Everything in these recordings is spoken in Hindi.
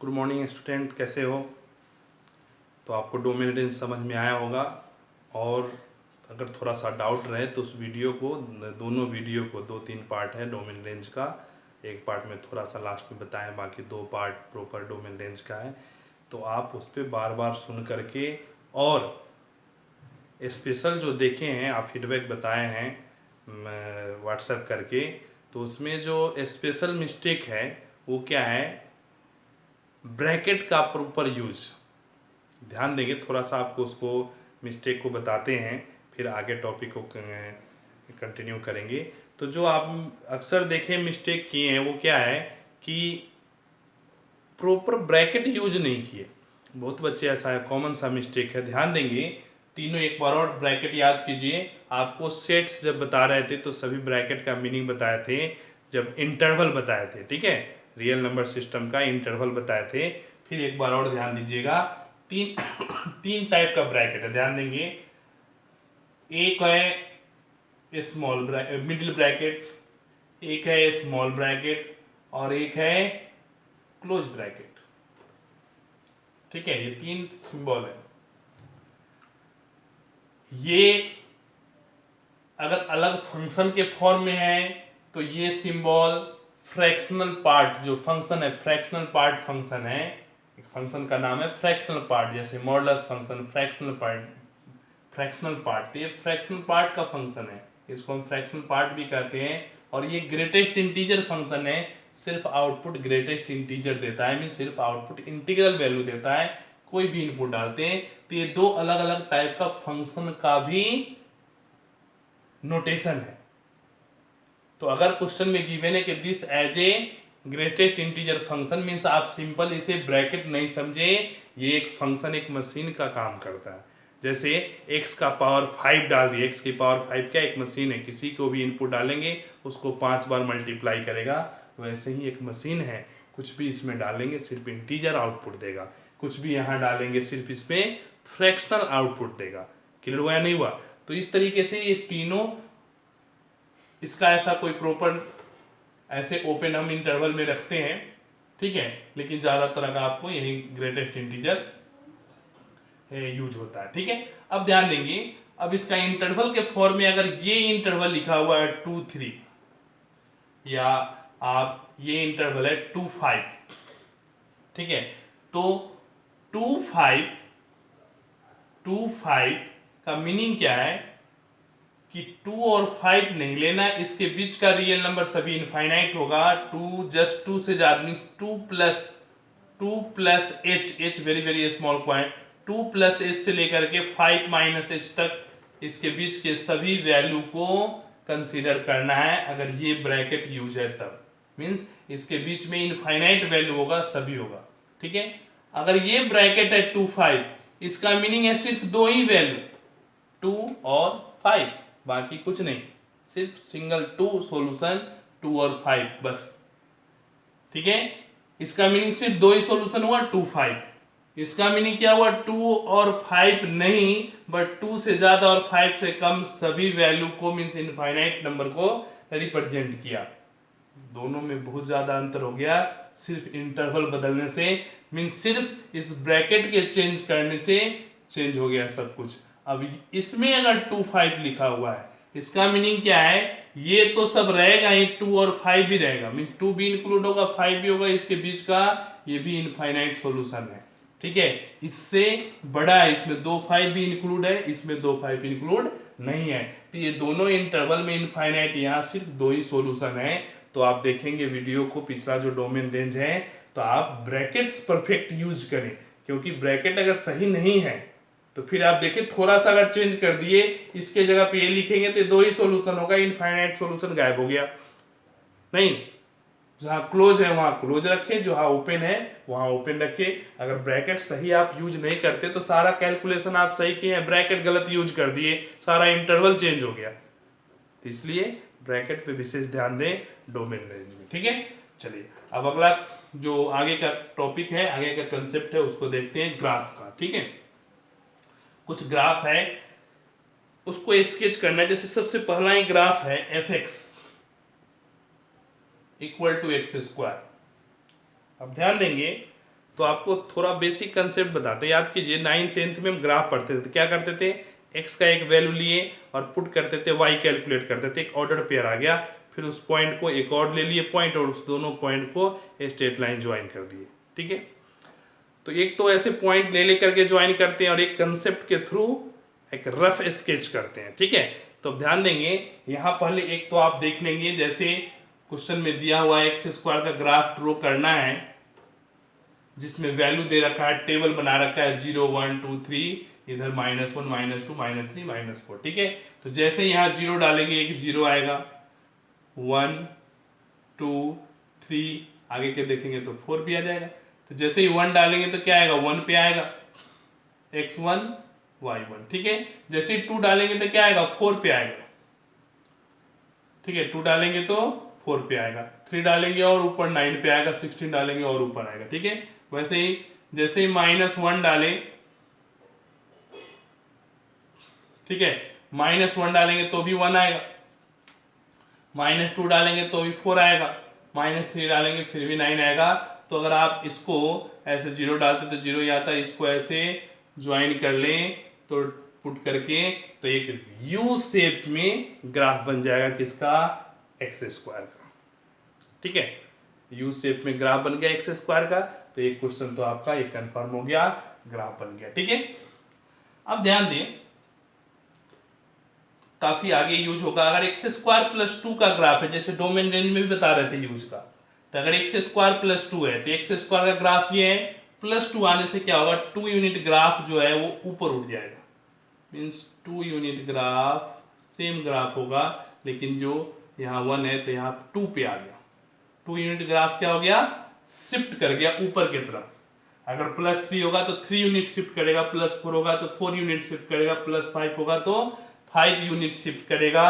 गुड मॉर्निंग स्टूडेंट, कैसे हो? तो आपको डोमेन रेंज समझ में आया होगा। और अगर थोड़ा सा डाउट रहे तो उस वीडियो को, दोनों वीडियो को, 2-3 पार्ट है डोमेन रेंज का। एक पार्ट में थोड़ा सा लास्ट में बताएं, बाकी 2 पार्ट प्रॉपर डोमेन रेंज का है। तो आप उस पर बार बार सुन करके और स्पेशल जो देखे हैं, आप फीडबैक बताए हैं व्हाट्सएप करके, तो उसमें जो स्पेशल मिस्टेक है वो क्या है, ब्रैकेट का प्रॉपर यूज। ध्यान देंगे, थोड़ा सा आपको उसको मिस्टेक को बताते हैं, फिर आगे टॉपिक को कंटिन्यू करेंगे। तो जो आप अक्सर देखें मिस्टेक किए हैं वो क्या है कि प्रॉपर ब्रैकेट यूज नहीं किए। बहुत बच्चे ऐसा है, कॉमन सा मिस्टेक है। ध्यान देंगे तीनों एक बार और ब्रैकेट याद कीजिए। आपको सेट्स जब बता रहे थे तो सभी ब्रैकेट का मीनिंग बताए थे, जब इंटरवल बताए थे, ठीक है, रियल नंबर सिस्टम का इंटरवल बताए थे। फिर एक बार और ध्यान दीजिएगा, तीन तीन टाइप का ब्रैकेट है, ध्यान देंगे। एक है स्मॉल मिडिल ब्रैकेट, एक है स्मॉल ब्रैकेट, और एक है क्लोज ब्रैकेट। ठीक है, ये 3 सिंबल है। ये अगर अलग फंक्शन के फॉर्म में है तो ये सिंबल फ्रैक्शनल पार्ट, जो फंक्शन है फ्रैक्शनल पार्ट फंक्शन है, एक फंक्शन का नाम है फ्रैक्शनल पार्ट, जैसे modulus function fractional part, fractional part, ये फ्रैक्शनल पार्ट का फंक्शन है, इसको हम फ्रैक्शनल पार्ट भी कहते हैं। और ये ग्रेटेस्ट इंटीजर फंक्शन है, सिर्फ आउटपुट ग्रेटेस्ट इंटीजर देता है, मीन सिर्फ आउटपुट इंटीग्रल वैल्यू देता है, कोई भी इनपुट डालते हैं। तो ये 2 अलग अलग टाइप का फंक्शन का भी नोटेशन है। तो अगर क्वेश्चन में गिवन है कि this as a greatest integer function, means आप सिंपल इसे ब्रैकेट नहीं समझे, ये एक फंक्शन एक मशीन का काम करता है। जैसे x का पावर 5 डाल दिए, x की पावर 5 क्या, एक मशीन है, किसी को भी इनपुट डालेंगे उसको 5 बार मल्टीप्लाई करेगा। वैसे ही एक मशीन है, कुछ भी इसमें डालेंगे सिर्फ इंटीजर आउटपुट देगा, कुछ भी यहाँ डालेंगे सिर्फ इसमें फ्रैक्शनल आउटपुट देगा। क्लियर हुआ या नहीं हुआ? तो इस तरीके से ये तीनों, इसका ऐसा कोई प्रॉपर ऐसे ओपन हम इंटरवल में रखते हैं, ठीक है, लेकिन ज़्यादातर का आपको यही ग्रेटेस्ट इंटीजर यूज होता है। ठीक है, अब ध्यान देंगे, अब इसका इंटरवल के फॉर्म में अगर ये इंटरवल लिखा हुआ है 2, 3, या आप ये इंटरवल है 2, 5, ठीक है, तो 2, 5 का मीनिंग क्या है कि 2 और 5 नहीं लेना, इसके बीच का रियल नंबर सभी इनफाइनाइट होगा। 2 जस्ट 2 से ज्यादा means 2 plus h very very small point, 2 plus h से लेकर के 5 माइनस h तक, इसके बीच के सभी वैल्यू को कंसीडर करना है। अगर ये ब्रैकेट यूज है तब मीन्स इसके बीच में इनफाइनाइट वैल्यू होगा, सभी होगा। ठीक है, अगर ये ब्रैकेट है 2, 5, इसका मीनिंग है सिर्फ 2 ही वैल्यू, 2 और 5, बाकी कुछ नहीं, सिर्फ सिंगल 2 सॉल्यूशन, 2 और 5 बस। ठीक है, इसका मीनिंग सिर्फ 2 ही सॉल्यूशन हुआ, 2, 5। इसका मीनिंग क्या हुआ, 2 और 5 नहीं, बट 2 से ज्यादा और 5 से कम सभी वैल्यू को, मीन्स इनफाइनाइट नंबर को रिप्रेजेंट किया। दोनों में बहुत ज्यादा अंतर हो गया सिर्फ इंटरवल बदलने से, मीन्स सिर्फ इस ब्रैकेट के चेंज करने से चेंज हो गया सब कुछ। अब इसमें अगर 2, 5 लिखा हुआ है, इसका मीनिंग क्या है, ये तो सब रहेगा ही, 2 और 5 भी रहेगा, मीन्स 2 भी इंक्लूड होगा, 5 भी होगा, इसके बीच का ये भी इनफाइनाइट सॉल्यूशन है। ठीक है, इससे बड़ा है, इसमें 2, 5 भी इंक्लूड है, इसमें 2, 5 इंक्लूड नहीं है। तो ये दोनों इंटरवल में इनफाइनाइट, यहाँ सिर्फ 2 ही सॉल्यूशन है। तो आप देखेंगे वीडियो को, पिछला जो डोमेन रेंज है, तो आप ब्रैकेट्स परफेक्ट यूज करें, क्योंकि ब्रैकेट अगर सही नहीं है तो फिर आप देखें थोड़ा सा अगर चेंज कर दिए, इसके जगह पे ये लिखेंगे तो 2 ही सॉल्यूशन होगा, इनफाइनाइट सॉल्यूशन गायब हो गया। नहीं, जहां क्लोज है वहां क्लोज रखें, जहां ओपन है वहां ओपन रखें। अगर ब्रैकेट सही आप यूज नहीं करते तो सारा कैलकुलेशन आप सही किए हैं, ब्रैकेट गलत यूज कर दिए, सारा इंटरवल चेंज हो गया। तो इसलिए ब्रैकेट पे विशेष ध्यान दें डोमेन रेंज में। ठीक है, चलिए अब अगला जो आगे का टॉपिक है, आगे का कंसेप्ट है, उसको देखते हैं, ग्राफ का। ठीक है, कुछ ग्राफ है उसको स्केच करना है। जैसे सबसे पहला ही ग्राफ है f(x) इक्वल टू x²। अब ध्यान देंगे, तो आपको थोड़ा बेसिक कंसेप्ट बताते, याद कीजिए 9th 10th में हम ग्राफ पढ़ते थे तो क्या करते थे, एक्स का एक वैल्यू लिए और पुट करते थे, वाई कैलकुलेट करते थे, एक ऑर्डर पेयर आ गया, फिर उस पॉइंट को एक और ले लिए पॉइंट और उस दोनों पॉइंट को स्ट्रेट लाइन ज्वाइन कर दिए। ठीक है, तो एक तो ऐसे पॉइंट ले लेकर के ज्वाइन करते हैं और एक कंसेप्ट के थ्रू एक रफ स्केच करते हैं। ठीक है, तो ध्यान देंगे यहाँ पहले एक तो आप देख लेंगे, जैसे क्वेश्चन में दिया हुआ एक्स स्क्वायर का ग्राफ ड्रॉ करना है जिसमें वैल्यू दे रखा है, टेबल बना रखा है 0 1 2 3, इधर -1 -2 -3 -4। ठीक है, तो जैसे यहाँ 0 डालेंगे एक 0 आएगा, 1 2 3 आगे के देखेंगे तो 4 भी आ जाएगा। तो जैसे ही 1 डालेंगे तो क्या आएगा, 1 पे आएगा x1 y1। ठीक है, जैसे ही 2 डालेंगे तो क्या आएगा, 4 पे आएगा। ठीक है, 2 डालेंगे तो 4 पे आएगा, 3 डालेंगे और ऊपर 9 पे आएगा, 16 डालेंगे और ऊपर आएगा। ठीक है, वैसे ही जैसे ही -1 डाले, ठीक है, -1 डालेंगे तो भी 1 आएगा, -2 डालेंगे तो भी 4 आएगा, -3 डालेंगे फिर भी 9 आएगा। तो अगर आप इसको ऐसे 0 डालते तो 0 ही आता है, इसको ऐसे ज्वाइन कर लें तो पुट करके तो एक यू शेप में ग्राफ बन जाएगा, किसका, एक्स स्क्वायर का। ठीक है, यू शेप में ग्राफ बन गया एक्स स्क्वायर का, तो एक क्वेश्चन तो आपका एक कंफर्म हो गया, ग्राफ बन गया। ठीक है, अब ध्यान दें काफी आगे यूज होगा, अगर एक्स स्क्वायर प्लस 2 का ग्राफ है, जैसे डोमेन रेंज में भी बता रहे थे यूज का, तो अगर एक्स स्क्वायर प्लस 2 है तो एक्स स्क्वायर का ग्राफ ये है, +2 आने से क्या होगा, 2 यूनिट ग्राफ जो है वो ऊपर उठ जाएगा, means 2 unit graph same graph होगा, लेकिन जो यहाँ 1 है तो यहाँ 2 पे आ गया, 2 यूनिट ग्राफ क्या हो गया, शिफ्ट कर गया ऊपर की तरफ। अगर +3 होगा तो 3 यूनिट शिफ्ट करेगा, +4 होगा तो 4 यूनिट शिफ्ट करेगा, +5 होगा तो 5 यूनिट शिफ्ट करेगा।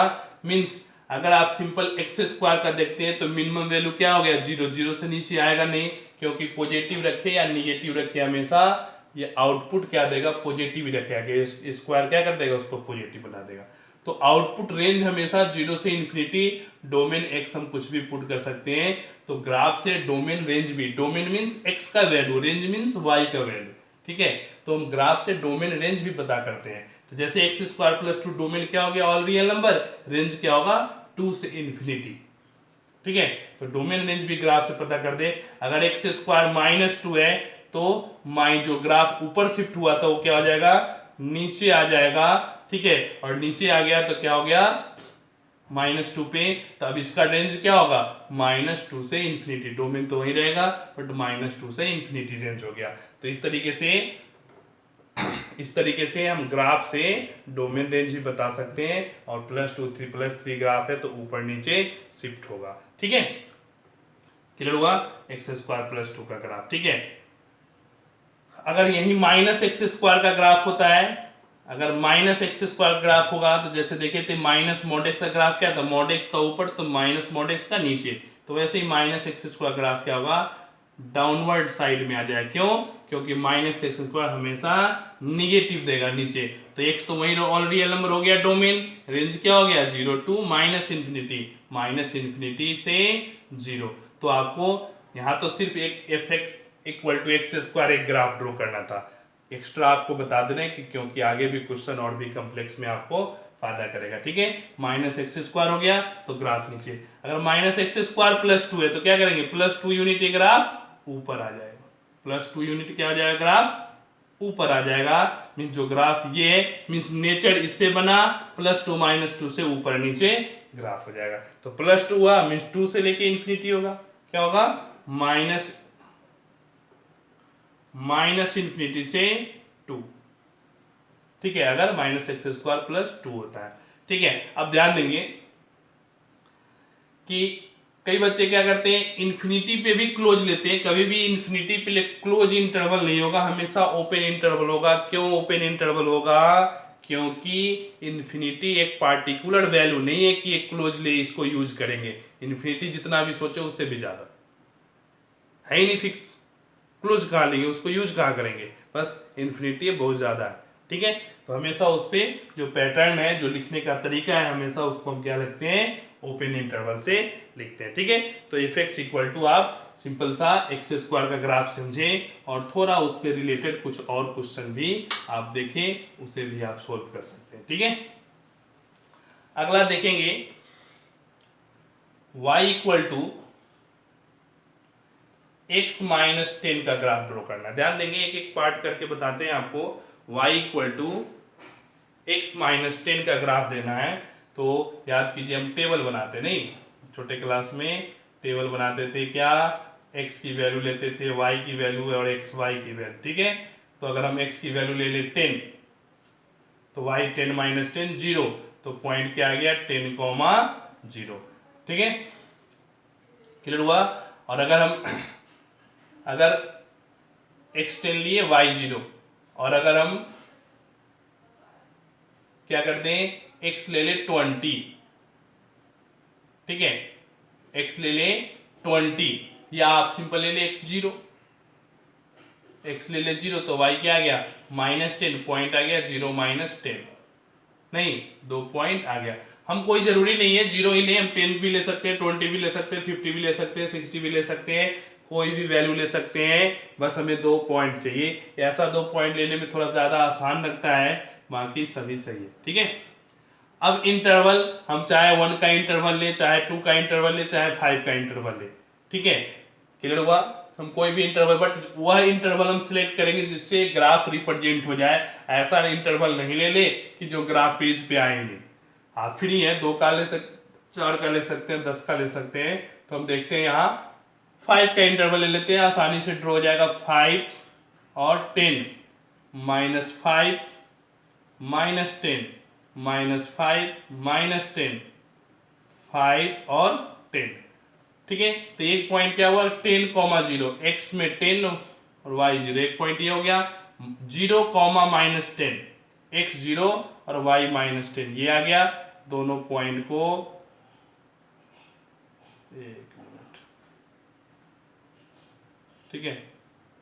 मीन्स अगर आप सिंपल एक्स स्क्वायर का देखते हैं तो मिनिमम वैल्यू क्या हो गया, 0, 0 से नीचे आएगा नहीं, क्योंकि पॉजिटिव रखे या निगेटिव रखे हमेशा ये आउटपुट क्या देगा, पॉजिटिव ही रखेगा, स्क्वायर क्या कर देगा, उसको पॉजिटिव बना देगा। तो आउटपुट रेंज हमेशा 0 से इन्फिनिटी, डोमेन एक्स हम कुछ भी पुट कर सकते हैं, तो ग्राफ से डोमेन रेंज भी, डोमेन मीन्स एक्स का वैल्यू, रेंज मीन्स वाई का वैल्यू। ठीक है, तो हम ग्राफ से डोमेन रेंज भी पता करते हैं। तो जैसे एक्स स्क्वायर प्लस 2 डोमेन क्या हो गया, ऑल रियल नंबर, रेंज क्या होगा, 2 से इन्फिनिटी। ठीक है, तो डोमेन रेंज भी ग्राफ से पता कर दे। अगर एक्स स्क्वायर -2 है तो जो ग्राफ ऊपर शिफ्ट हुआ था वो क्या हो जाएगा, नीचे आ जाएगा। ठीक है, और नीचे आ गया तो क्या हो गया, -2 पे, तो अब इसका रेंज क्या होगा, -2 से इन्फिनिटी, डोमेन तो वही रहेगा बट -2 से इन्फिनिटी रेंज हो गया। तो इस तरीके से हम ग्राफ से डोमेन रेंज भी बता सकते हैं, और +2 3 ग्राफ है तो ऊपर नीचे शिफ्ट होगा। ठीक है, क्लियर हुआ, एक्स स्क्वायर प्लस 2 का ग्राफ। ठीक है, अगर यही -x² का ग्राफ होता है, अगर -x² ग्राफ होगा तो जैसे देखे थे -mod x का ग्राफ क्या था, mod x का ऊपर तो -mod x का नीचे, तो वैसे ही -x² ग्राफ क्या होगा, डाउनवर्ड साइड में आ जाएगा। क्यों, क्योंकि -x² हमेशा निगेटिव देगा नीचे, तो x तो वही ऑल रियल नंबर हो गया, डोमेन रेंज क्या हो गया, 0 to -इन्फिनिटी से 0। तो आपको यहाँ तो सिर्फ एक fx = x² एक ग्राफ ड्रॉ करना था, एक्स्ट्रा आपको बता दे रहे हैं कि क्योंकि आगे भी क्वेश्चन और भी कॉम्प्लेक्स में आपको फायदा करेगा। ठीक है, -x² हो गया तो ग्राफ नीचे, अगर -x² प्लस 2 है तो क्या करेंगे, +2 यूनिट ग्राफ ऊपर आ जाएगा, +2 यूनिट क्या हो जाएगा, ग्राफ ऊपर आ जाएगा। मीन्स जो ग्राफ ये है, मीन्स नेचर इससे बना, +2 -2 से ऊपर नीचे ग्राफ हो जाएगा। तो +2 हुआ मीन्स 2 से लेके इन्फिनिटी होगा, क्या होगा, -इन्फिनिटी से 2। ठीक है, अगर -x² प्लस 2 होता है। ठीक है, अब ध्यान देंगे कि कई बच्चे क्या करते हैं, इन्फिनिटी पे भी क्लोज लेते हैं, कभी भी इन्फिनिटी पे क्लोज इंटरवल नहीं होगा, हमेशा ओपन इंटरवल होगा। क्यों ओपन इंटरवल होगा, क्योंकि इन्फिनिटी एक पार्टिकुलर वैल्यू नहीं है कि एक क्लोज ले इसको यूज करेंगे, इन्फिनिटी जितना भी सोचे उससे भी ज्यादा है ही नहीं फिक्स, क्लोज कहाँ लेंगे उसको, यूज कहाँ करेंगे, बस इन्फिनिटी बहुत ज्यादा है। ठीक है, तो हमेशा उस पर जो पैटर्न है, जो लिखने का तरीका है, हमेशा उसको हम क्या लिखते हैं, ओपन इंटरवल से लिखते हैं। ठीक है, तो एफ एक्स इक्वल टू आप सिंपल सा एक्स स्क्वायर का ग्राफ समझें और थोड़ा उससे रिलेटेड कुछ और क्वेश्चन भी आप देखें, उसे भी आप सोल्व कर सकते हैं। ठीक है, अगला देखेंगे y equal to x minus 10 का ग्राफ ड्रॉ करना। ध्यान देंगे, एक एक पार्ट करके बताते हैं आपको। y equal to x minus 10 का ग्राफ देना है, तो याद कीजिए हम टेबल बनाते नहीं, छोटे क्लास में टेबल बनाते थे, क्या x की वैल्यू लेते थे, y की वैल्यू और xy की वैल्यू। ठीक है, तो अगर हम x की वैल्यू ले ले 10, तो y 10 माइनस 10 0, तो पॉइंट क्या आ गया 10,0। ठीक है, क्लियर हुआ। और अगर x 10 लिए y 0, और अगर हम क्या करते हैं x ले ले 20, ठीक है, x ले ले 20, या आप सिंपल ले ले x 0, x ले ले 0, तो y क्या आ गया -10, पॉइंट आ गया 0 माइनस 10, नहीं 2 पॉइंट आ गया। हम कोई जरूरी नहीं है 0 ही ले, हम 10 भी ले सकते हैं, 20 भी ले सकते हैं, 50 भी ले सकते हैं, 60 भी ले सकते हैं, कोई भी वैल्यू ले सकते हैं, बस हमें 2 पॉइंट चाहिए। ऐसा 2 पॉइंट लेने में थोड़ा ज्यादा आसान लगता है, बाकी सभी सही है। ठीक है, अब इंटरवल हम चाहे 1 का इंटरवल ले, चाहे 2 का इंटरवल ले, चाहे 5 का इंटरवल ले। ठीक है, क्लियर हुआ। हम कोई भी इंटरवल, बट वह इंटरवल हम सिलेक्ट करेंगे जिससे ग्राफ रिप्रेजेंट हो जाए। ऐसा इंटरवल नहीं ले ले कि जो ग्राफ पेज पे आए नहीं। आप फ्री है, 2 का ले सकते, 4 का ले सकते हैं, 10 का ले सकते हैं। तो हम देखते हैं यहाँ 5 का इंटरवल ले लेते हैं, आसानी से ड्रॉ हो जाएगा। 5 और 10, -5 -10 -5 -10, 5 और 10। ठीक है, तो एक पॉइंट क्या हुआ 10,0, x में 10 और y 0, एक पॉइंट ये हो गया। 0, -10, x 0 और y -10, ये आ गया। दोनों पॉइंट को, एक मिनट, ठीक है,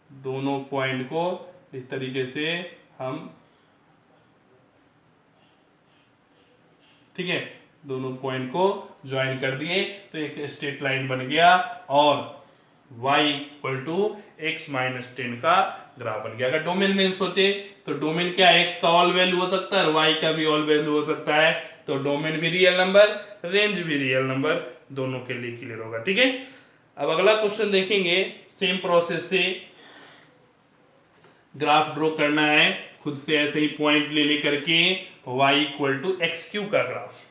दोनों पॉइंट को इस तरीके से हम, ठीक है, दोनों पॉइंट को ज्वाइन कर दिए, तो एक स्ट्रेट लाइन बन गया और y equal to x minus 10 का ग्राफ बन गया। अगर डोमेन में सोचे तो डोमेन क्या, x का ऑल वैल्यू हो सकता है और y का भी ऑल वैल्यू हो सकता है, तो डोमेन भी रियल नंबर, रेंज भी रियल नंबर, दोनों के लिए क्लियर होगा। ठीक है, अब अगला क्वेश्चन देखेंगे, सेम प्रोसेस से ग्राफ ड्रॉ करना है, खुद से ऐसे ही पॉइंट ले लेकर के y equal to X cube का graph,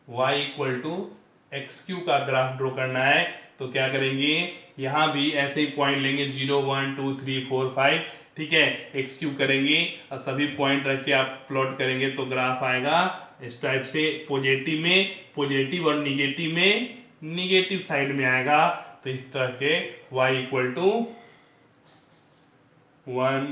y equal to X cube का ग्राफ ड्रॉ करना है। तो क्या करेंगे, यहां भी ऐसे ही पॉइंट लेंगे 0 1 2 3 4 5, ठीक है, एक्स क्यू करेंगे और सभी पॉइंट रख के आप प्लॉट करेंगे, तो ग्राफ आएगा इस टाइप से, पॉजिटिव में पॉजिटिव और निगेटिव में निगेटिव साइड में आएगा। तो इस तरह के y इक्वल टू 1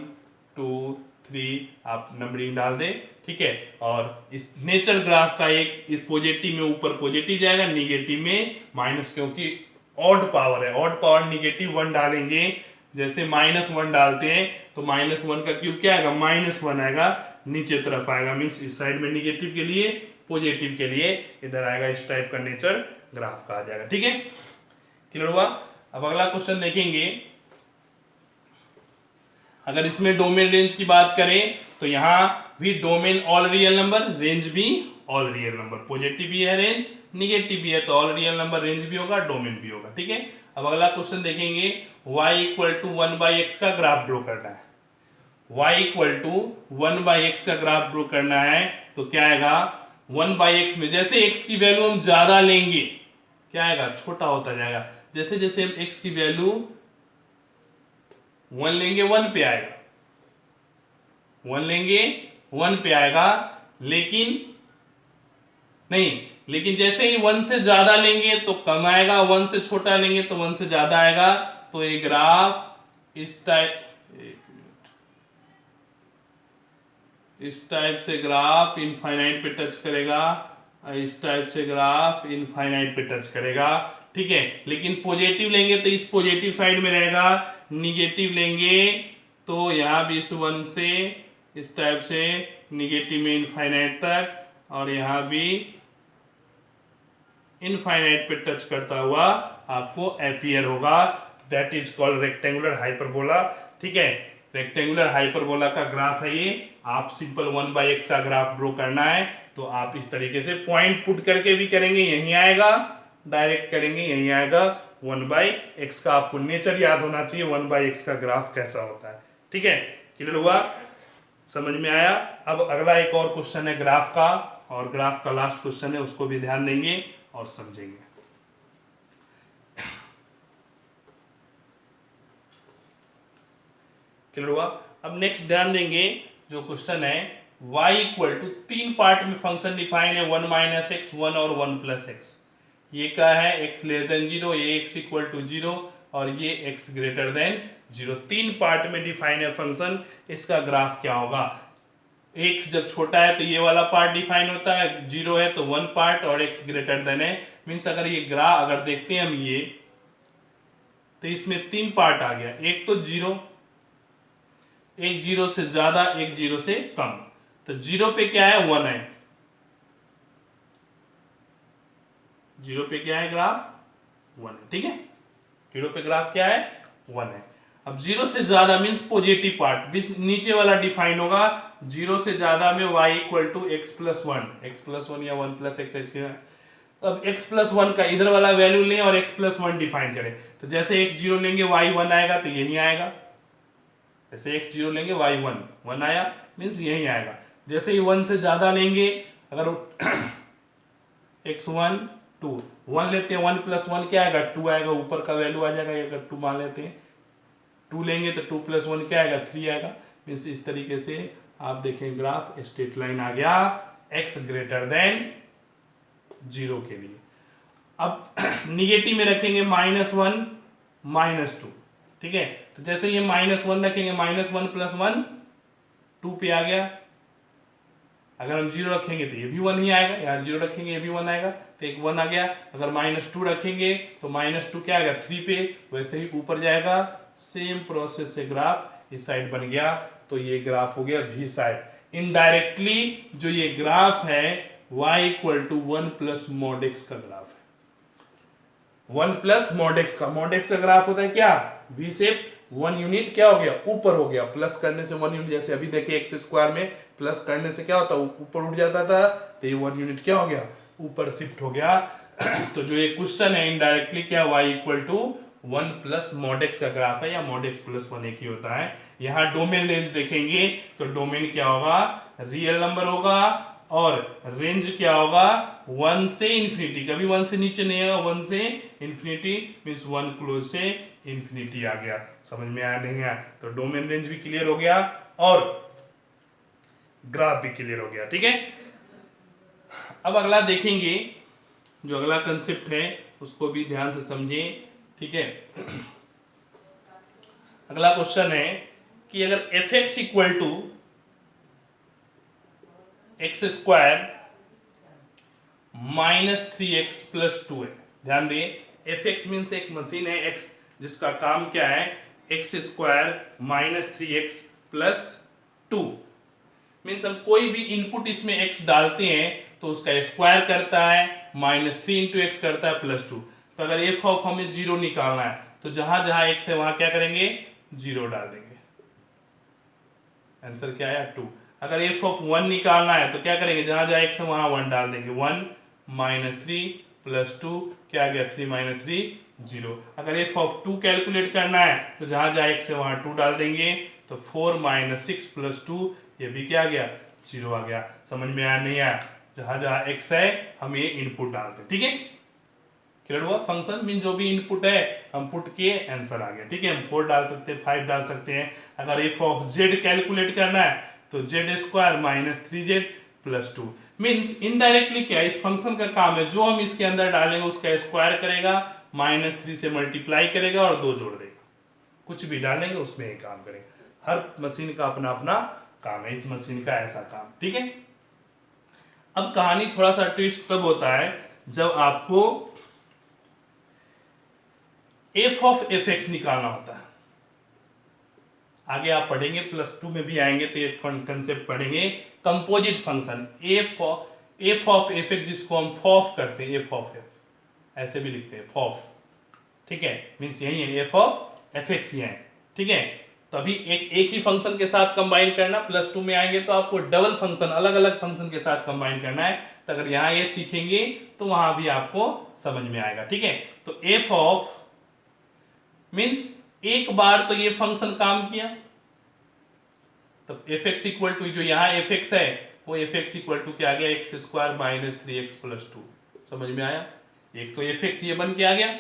2 3 आप नंबरिंग डाल दें, ठीक है। और इस नेचर ग्राफ का एक, इस पॉजिटिव में ऊपर पॉजिटिव जाएगा, निगेटिव में माइनस, क्योंकि ऑड पावर है, ऑड पावर निगेटिव 1 डालेंगे, जैसे -1 डालते हैं तो -1 का क्यूब क्या आएगा -1 आएगा, नीचे तरफ आएगा, मीन्स इस साइड में निगेटिव के लिए, पॉजिटिव के लिए इधर आएगा, इस टाइप का नेचर ग्राफ का आ जाएगा। ठीक है, क्लियर हुआ। अब अगला क्वेश्चन देखेंगे, अगर इसमें डोमेन रेंज की बात करें तो यहां भी domain all real number, range भी ऑल रियल नंबर, पॉजिटिव भी है रेंज, निगेटिव भी है, तो ऑल रियल नंबर रेंज भी होगा, डोमेन भी होगा। ठीक है, अब अगला क्वेश्चन देखेंगे, y इक्वल टू 1/x का ग्राफ ड्रॉ करना है, y इक्वल टू 1/x का ग्राफ ड्रॉ करना है, तो क्या आएगा 1/x में जैसे x की वैल्यू हम ज्यादा लेंगे क्या आएगा, छोटा होता जाएगा, जैसे जैसे हम x की वैल्यू 1 लेंगे 1 पे आएगा, 1 लेंगे 1 पे आएगा, लेकिन नहीं, लेकिन जैसे ही 1 से ज्यादा लेंगे तो कम आएगा, 1 से छोटा लेंगे तो 1 से ज्यादा आएगा। तो ये ग्राफ इस टाइप, इस टाइप से ग्राफ इनफाइनाइट पे टच करेगा, इस टाइप से ग्राफ इनफाइनाइट पे टच करेगा। ठीक है, लेकिन पॉजिटिव लेंगे तो इस पॉजिटिव साइड में रहेगा, निगेटिव लेंगे तो यहां भी इस 1 से इस टाइप से निगेटिव में इनफाइनाइट तक, और यहां भी इनफाइनाइट पे टच करता हुआ आपको अपीयर होगा, that is called rectangular hyperbola. ठीक है, रेक्टेंगुलर हाइपरबोला का ग्राफ है ये। आप सिंपल 1/x का ग्राफ ड्रॉ करना है तो आप इस तरीके से पॉइंट पुट करके भी करेंगे, यही आएगा, डायरेक्ट करेंगे यही आएगा। 1/x का आपको नेचर याद होना चाहिए, 1/x का ग्राफ कैसा होता है। ठीक है, क्लियर हुआ, समझ में आया। अब अगला एक और क्वेश्चन है ग्राफ का, और ग्राफ का लास्ट क्वेश्चन है, उसको भी ध्यान देंगे और समझेंगे। क्लियर हुआ। अब नेक्स्ट ध्यान देंगे, जो क्वेश्चन है y इक्वल टू 3 पार्ट में फंक्शन डिफाइन है, 1 माइनस एक्स, 1 और 1 प्लस एक्स। ये क्या है, x लेस देन 0, ये x इक्वल टू 0 और ये x ग्रेटर देन 0। 3 पार्ट में डिफाइन है फंक्शन, इसका ग्राफ क्या होगा। x जब छोटा है तो ये वाला पार्ट डिफाइन होता है, 0 है तो 1 पार्ट और x ग्रेटर देन है। मीन्स अगर ये ग्राफ अगर देखते हैं हम ये, तो इसमें 3 पार्ट आ गया, एक तो 0, एक 0 से ज्यादा, एक 0 से कम। तो 0 पे क्या है, 1 है, 0 पे क्या है ग्राफ 1 है। ठीक है, 0 पे ग्राफ क्या है, 1 है। अब 0 से ज्यादा मीन्स पॉजिटिव पार्ट, नीचे वाला डिफाइन होगा 0 से ज्यादा में y equal to X plus one या 1 प्लस एक्स। अब x प्लस 1 का इधर वाला वैल्यू लें और x प्लस 1 डिफाइन करें, तो जैसे x 0 लेंगे y 1 आएगा, तो यही आएगा। जैसे x 0 लेंगे y 1 आया, मीन्स यही आएगा। जैसे ही 1 से ज्यादा लेंगे, अगर x 1 2 1 लेते हैं, 1 प्लस 1 क्या आएगा, 2 आएगा, ऊपर का वैल्यू आ जाएगा। अगर 2 मान लेते हैं, 2 लेंगे तो 2 प्लस 1 क्या आएगा, 3 आएगा। मीन्स इस तरीके से आप देखें ग्राफ स्ट्रेट लाइन आ गया x ग्रेटर देन 0 के लिए। अब निगेटिव में रखेंगे -1 -2। ठीक है, तो जैसे ये -1 रखेंगे, -1 प्लस 1 2 पे आ गया। अगर हम 0 रखेंगे तो ये भी 1 ही आएगा, यहाँ 0 रखेंगे ये भी 1 आएगा, तो एक 1 आ गया। अगर -2 रखेंगे तो -2 क्या आएगा, 3 पे, वैसे ही ऊपर जाएगा। सेम प्रोसेस से ग्राफ इस साइड बन गया, तो ये ग्राफ हो गया v साइड। इनडायरेक्टली जो ये ग्राफ है y equal to 1 plus mod x का ग्राफ है। 1 प्लस मॉड x का ग्राफ होता है क्या, v शेप। 1 यूनिट क्या हो गया, ऊपर हो गया, प्लस करने से 1 यूनिट, जैसे अभी देखिए एक्स स्क्वायर में प्लस करने से क्या होता है, ऊपर उठ जाता था, तो ये 1 यूनिट क्या हो गया, ऊपर शिफ्ट हो गया। तो जो ये क्वेश्चन है इनडायरेक्टली क्या, y equal to 1 plus mod x का ग्राफ है, या मॉड x प्लस 1 एक ही होता है। यहाँ डोमेन रेंज देखेंगे तो डोमेन क्या होगा, रियल नंबर होगा, और रेंज क्या होगा, 1 से इंफिनिटी, कभी 1 से नीचे नहीं आएगा, 1 से इंफिनिटी, मीन्स 1 क्लोज से इंफिनिटी आ गया। समझ में आया नहीं आया, तो डोमेन रेंज भी क्लियर हो गया और ग्राफ भी क्लियर हो गया। ठीक है, अब अगला देखेंगे, जो अगला कंसेप्ट है उसको भी ध्यान से समझें। ठीक है, अगला क्वेश्चन है कि अगर fx equal to X square -3x plus 2 है। ध्यान दें, fx मीन्स एक मशीन है x, जिसका काम क्या है, x square -3x plus 2। Means हम कोई भी इनपुट इसमें x डालते हैं तो उसका स्क्वायर करता है, -3 इंटू एक्स करता है प्लस 2। तो अगर एफ ऑफ हमें 0 निकालना है तो जहां जहां x है वहां क्या करेंगे, 0 डाल देंगे। आंसर क्या आया, 2। अगर एफ ऑफ 1 निकालना है तो क्या करेंगे, जहां जहां x है वहां 1 डाल देंगे। 1 -3 प्लस 2 क्या आ गया, 3 -3 0। अगर एफ ऑफ 2 कैलकुलेट करना है तो जहां जहां x है वहां 2 डाल देंगे, तो 4 -6 प्लस 2, ये भी क्या आ गया, 0 आ गया। समझ में आया नहीं आया, जहां जहां x है हम ये इनपुट डालते हैं। ठीक है, क्लियर हुआ। फंक्शन मीन जो भी इनपुट है हम पुट किए, आंसर आ गया। ठीक है, हम 4 डाल सकते हैं, 5 डाल सकते हैं। अगर एफ ऑफ z कैलकुलेट करना है तो z square -3z plus 2। Means indirectly क्या है, इस फंक्शन का काम है, जो हम इसके अंदर डालेंगे उसका स्क्वायर करेगा, -3 से मल्टीप्लाई करेगा और 2 जोड़ देगा। कुछ भी डालेंगे उसमें ही काम करेगा। हर मशीन का अपना अपना काम है, इस मशीन का ऐसा काम। ठीक है, अब कहानी थोड़ा सा ट्विस्ट तब होता है जब आपको एफ ऑफ एफ एक्स निकालना होता है। आगे आप पढ़ेंगे, +2 में भी आएंगे तो एक कंसेप्ट पढ़ेंगे, composite function F of f x, जिसको हम फॉफ करते हैं, एफ ऑफ एफ। ऐसे भी लिखते हैं फॉफ, ठीक है, मीन्स यही है एफ ऑफ एफ एक्स ही है, ठीक है। तो अभी एक ही फंक्शन के साथ कंबाइन करना, प्लस टू में आएंगे तो आपको डबल फंक्शन, अलग अलग फंक्शन के साथ कंबाइन करना है। तो अगर यहाँ ये सीखेंगे तो वहां भी आपको समझ में आएगा, ठीक है। तो एफ ऑफ मीन्स एक बार तो ये फंक्शन काम किया, तो एफ एक्स इक्वल टू, जो यहाँ एफ एक्स है वो एफ एक्स इक्वल टू क्या आ गया, x square minus 3x plus 2। समझ में आया? एक तो एफ एक्स ये बन के आ गया,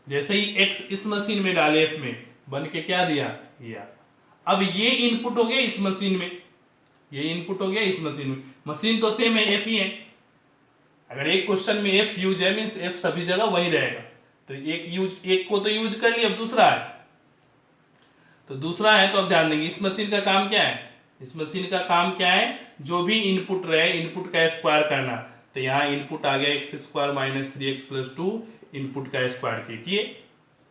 जैसे ही एक्स इस मशीन में डाले एफ में, बन के क्या दिया, ये। अब ये इनपुट हो गया इस मशीन में, ये इनपुट हो गया इस मशीन में, मशीन तो सेम है, एफ ही है। अगर एक क्वेश्चन में एफ यूज है मीन्स एफ सभी जगह वही रहेगा। तो एक को तो यूज कर लिया, अब दूसरा है, तो दूसरा है तो अब ध्यान देंगे इस मशीन का काम क्या है, इस मशीन का काम क्या है, जो भी इनपुट रहे इनपुट का स्क्वायर करना। तो यहाँ इनपुट आ गया x square minus 3x plus 2, input का स्क्वायर किए,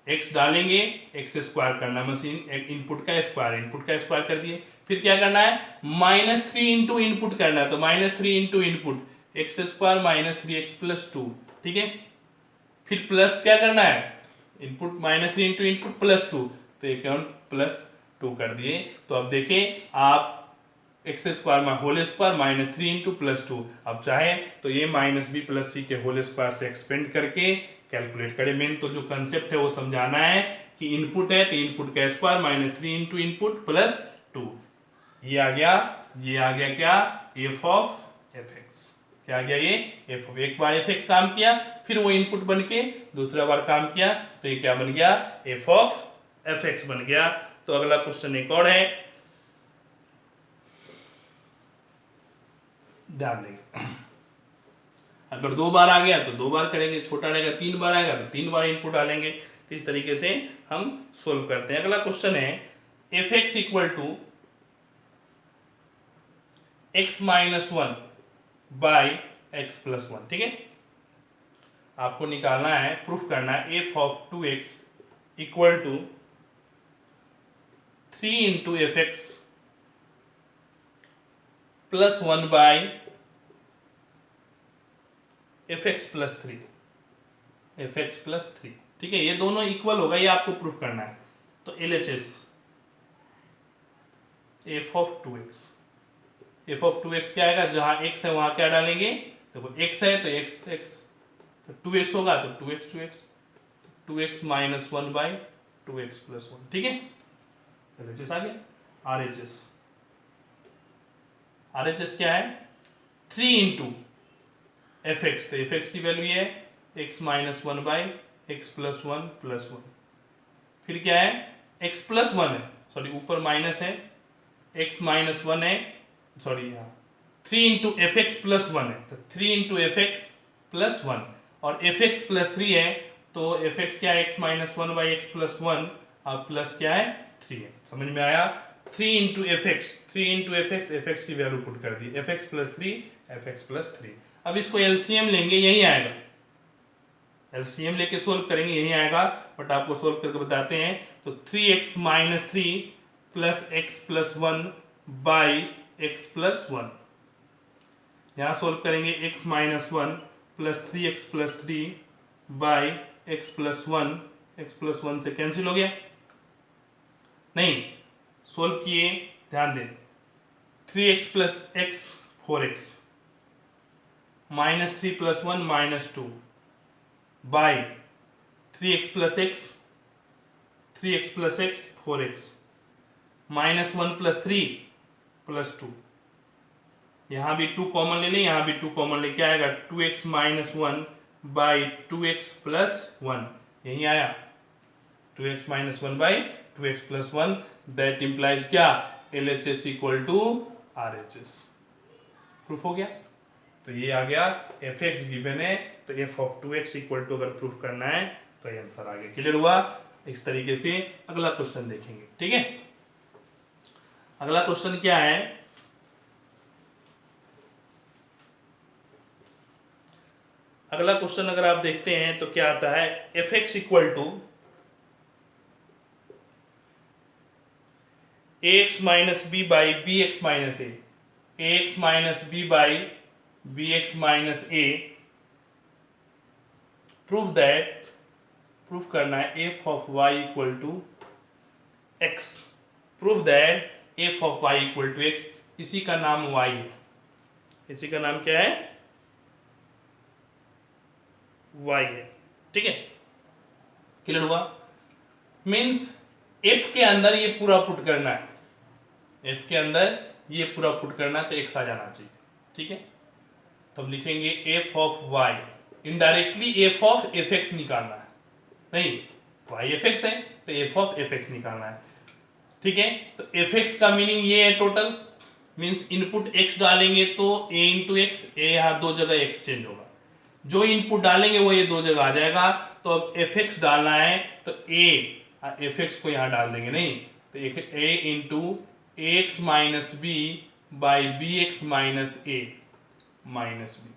एक्स डालेंगे एक्स स्क्वायर करना, मशीन इनपुट का स्क्वायर कर दिए। फिर क्या करना है, -3 इंटू इनपुट करना है, तो -3 into input x square minus 3x plus 2, ठीक है। फिर प्लस क्या करना है, इनपुट -3 इंटू इनपुट प्लस 2, तो ये प्लस 2 कर दिए। तो अब देखें आप X square whole square -3 into plus 2, अब चाहे तो ये माइनस बी प्लस सी के होल स्क्वायर से एक्सपेंड करके कैलकुलेट करें। मेन तो जो कंसेप्ट है वो समझाना है कि इनपुट है तो इनपुट का स्क्वायर -3 इंटू इनपुट प्लस 2, ये आ गया क्या, एफ ऑफ एफ एक्स। क्या आ गया ये, एफ ऑफ, एक बार एफ एक्स काम किया फिर वो इनपुट बन के दूसरा बार काम किया, तो ये क्या बन गया, एफ ऑफ एफ एक्स बन गया। तो अगला क्वेश्चन एक और है, ध्यान देंगे। अगर 2 बार आ गया तो 2 बार करेंगे, छोटा रहेगा 3 बार आएगा तो 3 बार इनपुट डालेंगे। तो इस तरीके से हम सोल्व करते हैं। अगला क्वेश्चन है f x equal to x minus 1 by x plus 1, ठीक है। आपको निकालना है, प्रूफ करना है, f of 2x equal to 3 into F x plus 1 by f x plus 3, F x plus 3, ठीक है। ये दोनों इक्वल होगा, ये आपको प्रूफ करना है। तो LHS F of 2x, F of 2x क्या आएगा, जहां x है वहां क्या डालेंगे, देखो x है तो x, तो 2x होगा तो 2x minus 1 by 2x plus 1, ठीक है। LHS आ गया। RHS क्या है, 3 इंटू एफ एक्स, तो एफ एक्स की वैल्यू ये है x minus 1 by x plus 1 plus 1। फिर क्या है, x प्लस 1 है, सॉरी ऊपर माइनस है, x माइनस 1 है, सॉरी यहाँ 3 इंटू एफ एक्स प्लस 1 है, तो 3 इंटू एफ एक्स प्लस 1, और एफ एक्स प्लस 3 है तो एफ एक्स क्या है, x minus 1 by x plus 1 और प्लस क्या है 3 है। समझ में आया? 3 into F X, F X की वैल्यू पुट कर दी, F x plus 3, F x plus 3। अब इसको एलसीएम लेंगे, यही आएगा, एलसीएम लेके सोल्व करेंगे, यही आएगा, बट आपको सोल्व करके बताते हैं। तो 3x minus 3 plus x plus 1 by x plus 1, यहाँ सोल्व करेंगे x minus 1 plus 3x plus 3 by x plus 1, x plus 1 से कैंसिल हो गया, नहीं सोल्व किए, ध्यान दें, 3x plus x 4x, minus 3 plus 1 minus 2 by 3x plus x, 3x plus x 4x, minus 1 plus 3 plus 2, यहाँ भी 2 कॉमन ले लें, यहाँ भी 2 कॉमन ले, क्या आएगा 2x minus 1 by 2x plus 1, यही आया 2x minus 1 by 2x plus 1, that implies क्या, LHS equal to RHS। Proof हो गया? तो ये आ गया, एफ एक्स गिवन है तो f of 2x equal to अगर प्रूफ करना है तो ये आंसर आ गया। क्लियर हुआ? इस तरीके से अगला क्वेश्चन देखेंगे, ठीक है। अगला क्वेश्चन क्या है, अगला क्वेश्चन अगर आप देखते हैं तो क्या आता है, f x equal to ax minus B by B x minus a, ax minus B by bx minus a proof करना है f of y equal to x. Proof that f of y equal to x, इसी का नाम वाई है, इसी का नाम क्या है, वाई है। ठीक है, क्लियर हुआ? मीन्स एफ के अंदर ये पूरा पुट करना है, एफ के अंदर ये पूरा पुट करना है तो एक्स आ जाना चाहिए। ठीक है, तो हम लिखेंगे f of y, indirectly f of f x निकालना है, नहीं वाई एफ एक्स है तो एफ ऑफ एफ एक्स निकालना है। ठीक है, तो एफ एक्स का मीनिंग ये है टोटल, मीन्स इनपुट एक्स डालेंगे तो ए इंटू एक्स, ए यहाँ दो जगह एक्स चेंज होगा, जो इनपुट डालेंगे वो ये दो जगह आ जाएगा। तो अब एफ एक्स डालना है तो ए एफ एक्स को यहाँ डाल देंगे, नहीं तो A into A X minus B by B x minus A minus B.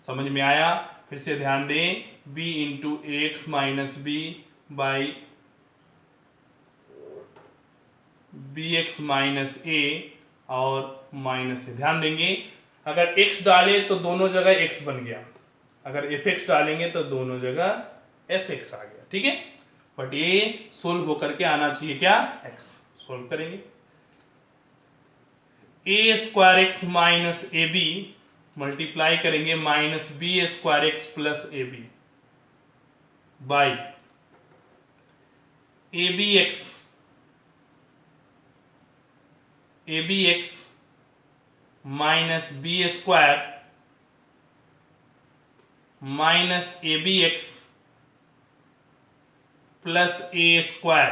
समझ में आया? फिर से ध्यान दें, b into A X minus B by B x minus A और माइनस ए। ध्यान देंगे अगर x डाले तो दोनों जगह x बन गया, अगर एफ एक्स डालेंगे तो दोनों जगह एफ एक्स आ गया। ठीक है, बट ये सोल्व होकर के आना चाहिए क्या, x। सोल्व करेंगे A square X minus A B multiply करेंगे minus B square X plus A B by A B x minus B square minus A B X plus A square.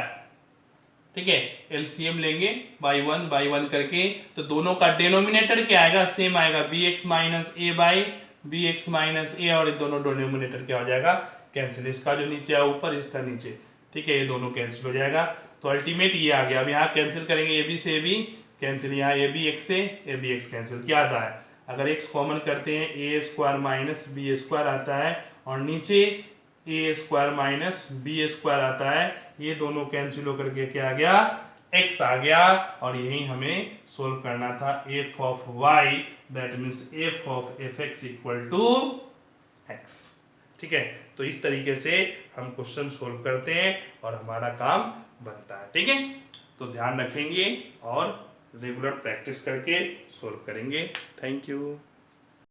ठीक है, एलसीएम लेंगे बाई वन करके, तो दोनों का डिनोमिनेटर क्या आएगा, सेम आएगा, B x minus A by B x minus A, और ये दोनों डिनोमिनेटर क्या हो जाएगा, कैंसिल, इसका जो नीचे है ऊपर, इसका नीचे। ठीक है, ये दोनों कैंसिल हो जाएगा, तो अल्टीमेट ये आ गया। अब यहाँ कैंसिल करेंगे, ए बी से ए बी कैंसिल, यहाँ ए बी एक्स से ए बी एक्स कैंसिल। क्या आता है, अगर एक्स कॉमन करते हैं ए स्क्वायर माइनस बी स्क्वायर आता है, और नीचे ए स्क्वायर माइनस बी स्क्वायर आता है, ये दोनों कैंसिल होकर के क्या आ गया, x आ गया। और यही हमें सोल्व करना था f of y, that means f of f x equal to x। ठीक है, तो इस तरीके से हम क्वेश्चन सोल्व करते हैं और हमारा काम बनता है। ठीक है, तो ध्यान रखेंगे और रेगुलर प्रैक्टिस करके सोल्व करेंगे। Thank you.